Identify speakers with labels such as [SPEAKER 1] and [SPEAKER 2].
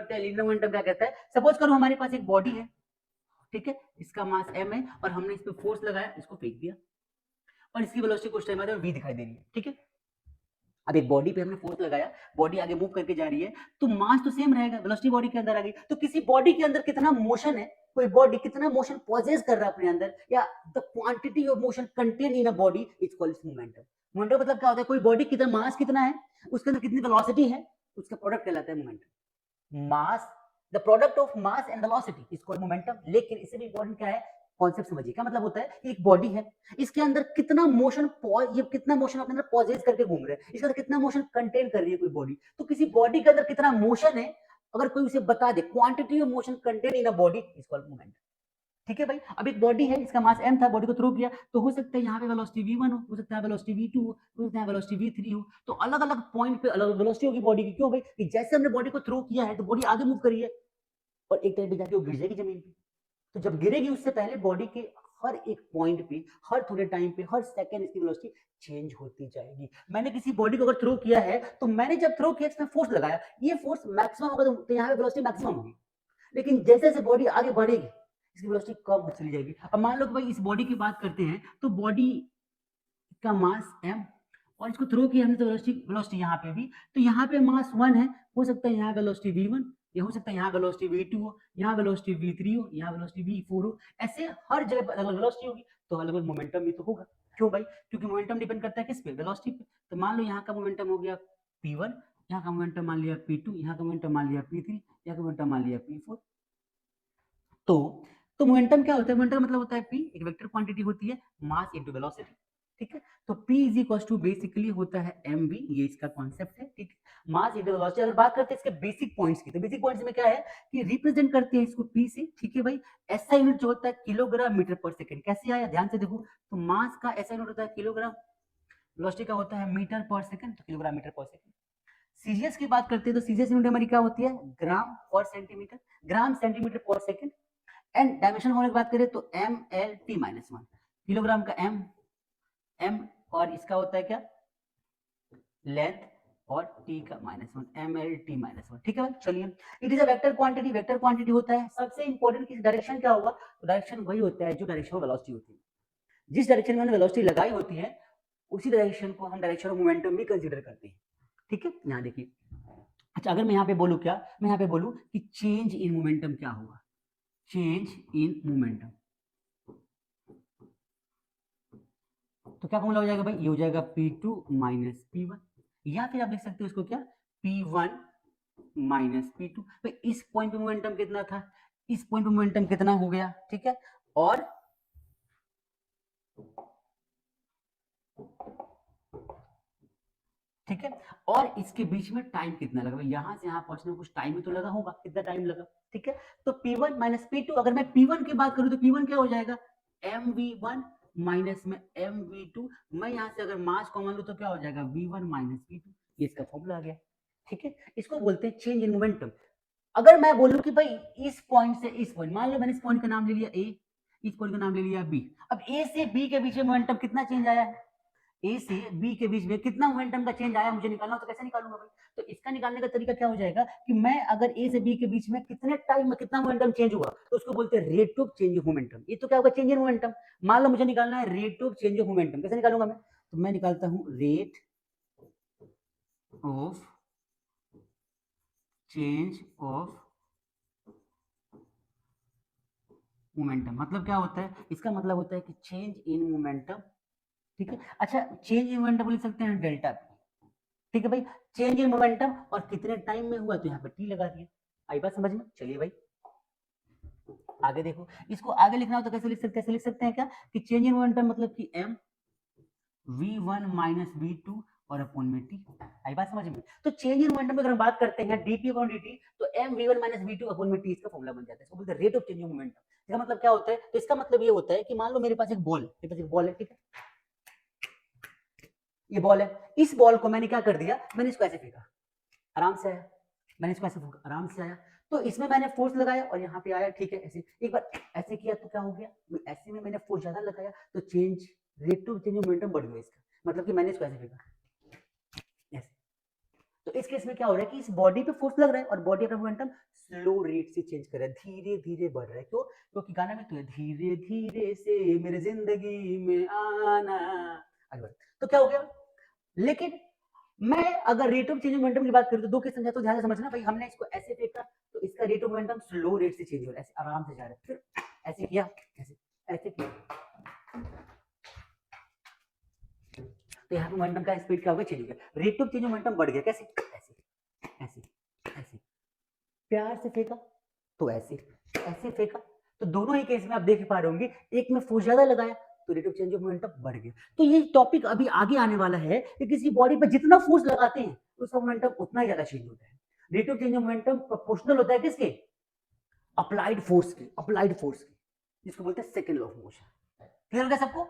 [SPEAKER 1] करते हैं linear momentum क्या कहता है, सपोज करो हमारे पास एक बॉडी है, ठीक है, इसका मास m है और हमने इस पे फोर्स लगाया, इसको फेंक दिया और इसकी वेलोसिटी कुछ टाइम बाद v दिखाई दे रही है, ठीक है। अब एक बॉडी पे हमने फोर्स लगाया, बॉडी आगे मूव करके जा रही है, तो मास तो सेम रहेगा, वेलोसिटी बॉडी के अंदर आ गई, तो किसी बॉडी के अंदर कितना मोशन है, कोई बॉडी कितना मोशन पॉजेस कर रहा है अपने अंदर, या the quantity of motion contain in a body is called momentum. Momentum मतलब क्या होता है, कोई बॉडी कितना मास कितना है, उसके अंदर कितनी वेलोसिटी है, उसका प्रोडक्ट कहलाता है momentum. Mass, the product of mass and velocity is called momentum. लेकिन इससे भी इंपॉर्टेंट क्या है, कॉन्सेप्ट समझिए, क्या मतलब होता है, एक बॉडी है, इसके अंदर कितना मोशन, ये कितना मोशन अपने अंदर पॉजेस करके घूम रहा है, इसके अंदर कितना मोशन कंटेन कर रही है कोई बॉडी, तो किसी बॉडी के अंदर कितना मोशन है, अगर कोई उसे बता दे quantity of motion contain in a body is called momentum, ठीक है भाई। अब एक बॉडी है, इसका मास m था, बॉडी को थ्रो किया, तो हो सकता है यहाँ पे वेलोसिटी v1 हो सकता है वेलोसिटी v2 हो सकता है वेलोसिटी v3 हो, तो अलग अलग पॉइंट पे अलग वेलोसिटी होगी बॉडी की। क्यों भाई, कि जैसे हमने बॉडी को थ्रो किया है तो बॉडी आगे मूव करी है और एक टाइम पे जाके वो गिर जाएगी जमीन पे, तो जब गिरेगी उससे पहले बॉडी के हर एक पॉइंट पे, हर थोड़े टाइम पे, हर सेकंड इसकी वेलोसिटी चेंज होती जाएगी। मैंने किसी बॉडी को अगर थ्रो किया है, तो मैंने जब थ्रो किया इसमें फोर्स लगाया, ये फोर्स मैक्सिमम होगा तो यहाँ पे वेलोसिटी मैक्सिमम होगी, लेकिन जैसे जैसे बॉडी आगे बढ़ेगी इसकी वेलोसिटी कम होती चली जाएगी। अब मान लो कि भाई इस बॉडी की बात करते हैं, तो बॉडी का मास m और इसको थ्रो किया हमने तो वेलोसिटी यहाँ पे भी, तो यहाँ पे मास 1 है, हो सकता है यहाँ वेलोसिटी v1, ये हो सकता है यहाँ वेलोसिटी v2 हो, यहाँ वेलोसिटी v3 हो, यहाँ वेलोसिटी v4 हो, ऐसे हर जगह अलग अलग वेलोसिटी होगी, तो अलग अलग मोमेंटम भी तो होगा। क्यों भाई, क्योंकि मोमेंटम डिपेंड करता है किस पे, वेलोसिटी पे। तो मान लो यहाँ का मोमेंटम हो गया p1, यहाँ का मोमेंटम मान लिया p2, यहाँ का मोमेंटम मान लिया p3, यहाँ का मोमेंटम मान लिया p4। तो मोमेंटम क्या होता है, मोमेंटम मतलब होता है p, एक वेक्टर क्वांटिटी होती है, मास इनटू वेलोसिटी, ठीक है। तो p is equal to basically होता है mv, ये इसका कॉन्सेप्ट है, ठीक है, मास इनटू वेलोसिटी। अगर बात करते हैं इसके बेसिक पॉइंट्स की, तो बेसिक पॉइंट्स में क्या है कि रिप्रेजेंट करते हैं इसको p से, ठीक है भाई। ऐसा यूनिट जो होता है किलोग्राम मीटर पर सेकंड, कैसे आया ध्यान से देखो, तो मास का ऐसा यूनिट होता है किलोग्राम, वेलोसिटी का होता है मीटर पर सेकंड, तो किलोग्राम मीटर पर सेकंड। सीजीएस की बात करते हैं तो सीजीएस यूनिट हमारी क्या होती है, ग्राम पर सेंटीमीटर, ग्राम सेंटीमीटर पर सेकंड। एंड डायमेंशन होने की बात करें तो M L T minus 1, kilogram का एम और इसका होता है क्या लेंथ, और टी का -1, एम एल टी -1, ठीक है भाई। चलिए, it is a vector quantity, vector quantity होता है, सबसे इंपॉर्टेंट किस डायरेक्शन क्या होगा, तो डायरेक्शन वही होता है जो डायरेक्शन में वेलोसिटी होती है, जिस डायरेक्शन में हमने वेलोसिटी लगाई होती है उसी डायरेक्शन को हम डायरेक्शन ऑफ मोमेंटम भी कंसीडर करते हैं, ठीक है। यहाँ देखिए, अच्छा अगर मैं यहाँ पे बोलूँ क्या, मैं यहाँ पे बोलूँ कि चेंज इन मोमेंटम क्या होगा, चेंज इन मोमेंटम, तो क्या फॉर्मूला हो जाएगा भाई, ये हो जाएगा P2 माइनस P1, या फिर आप लिख सकते हो इसको क्या P1 माइनस P2। भाई इस पॉइंट पे मोमेंटम कितना था, इस पॉइंट पे मोमेंटम कितना हो गया, ठीक है, और ठीक है, और इसके बीच में टाइम कितना लगा, यहां से यहां पहुंचने में कुछ टाइम ही तो लगा होगा, कितना टाइम लगा, ठीक है। तो P1 माइनस P2, अगर मैं P1 की बात करूं तो P1 क्या हो जाएगा mv1 माइनस में mv2, मैं यहां से अगर मास कॉमन लूं तो क्या हो जाएगा v1 माइनस v2, ये इसका फॉर्मूला आ गया, ठीक है। इसको बोलते हैं चेंज इन मोमेंटम। अगर मैं बोलूं कि भाई इस पॉइंट से इस पॉइंट, मान लो मैंने इस पॉइंट का नाम ले लिया A, इस पॉइंट का नाम ले लिया B, अब A से B के बीच में मोमेंटम कितना चेंज आया है, ए से बी के बीच में कितना मोमेंटम का चेंज आया मुझे निकालना, तो कैसे निकालूंगा भाई, तो इसका निकालने का तरीका क्या हो जाएगा कि मैं अगर ए से बी के बीच में कितने टाइम में कितना मोमेंटम चेंज हुआ, तो उसको बोलते हैं rate of change of momentum. ये तो क्या होगा, चेंज इन मोमेंटम। मान लो मुझे निकालना है rate of change of momentum, कैसे निकालूंगा मैं, तो मैं निकालता हूं rate of change of momentum. मतलब क्या होता है, इसका मतलब होता है कि चेंज इन मोमेंटम, ठीक है। अच्छा चेंज इन मोमेंटम लिख सकते हैं डेल्टा, ठीक है भाई, चेंज इन मोमेंटम और कितने टाइम में हुआ, तो यहाँ पे टी लगा दिया। आई बात समझ में, चलिए भाई आगे देखो, इसको आगे लिखना हो तो कैसे लिख सकते हैं क्या कि चेंज इन मोमेंटम मतलब कि m v1 माइनस v2 और अपॉन में टी। आई बात समझ में, तो चेंज इन मोमेंटम अगर हम बात करते हैं dt अपॉन dt, तो m v1 minus v2 upon में टी इसका फॉर्मूला बन जाता है, इसको बोलते हैं rate of change in momentum. इसका मतलब क्या होता है, तो इसका मतलब ये होता है कि मान लो मेरे पास एक बॉल है, ठीक है, ये बॉल है, इस बॉल को मैंने क्या कर दिया, मैंने इसको ऐसे फेंका, आराम से आया, मैंने इसको ऐसे फूका, आराम से आया, तो इसमें मैंने फोर्स लगाया और यहाँ पे आया, ठीक है, ऐसे एक बार ऐसे किया तो क्या हो गया, ऐसे में मैंने फोर्स ज्यादा लगाया तो change rate of change momentum बढ़ गया इसका, मतलब कि मैंने इसको ऐसे फेंका ऐसे, तो इस केस में क्या हो रहा है कि इस बॉडी पे फोर्स लग रहा है और बॉडी अपना मोमेंटम स्लो रेट से चेंज कर रहा है, धीरे धीरे बढ़ रहा है। क्यों? क्योंकि गाना में तो है धीरे धीरे से मेरी जिंदगी में आना। आगे बढ़। तो क्या हो गया? लेकिन मैं अगर rate of change of momentum की बात करूं तो दो केस समझा, तो ध्यान से समझना भाई। हमने इसको ऐसे फेंका तो इसका rate of momentum slow rate से चेंज हो रहा है, ऐसे आराम से जा रहा है। फिर ऐसे किया, ऐसे किया, तो यहाँ पे मोमेंटम का स्पीड क्या हो गया? चेंज हो गया। Rate of change of momentum बढ़ गया। कैसे? ऐसे ऐसे ऐसे। प्यार से फेंका तो ऐसे, ऐसे फेंका तो दोनों ही केस में आप देख पा रहे होंगे, एक में फोर्स ज्यादा लगाया तो rate of change of momentum बढ़ गया। तो ये टॉपिक अभी आगे आने वाला है कि किसी बॉडी पर जितना फोर्स लगाते हैं उसका मोमेंटम उतना ही ज्यादा चेंज होता है। Rate of change of momentum proportional होता है किसके? अप्लाइड फोर्स के, अप्लाइड फोर्स के, जिसको बोलते हैं second law of motion. Clear होगा सबको?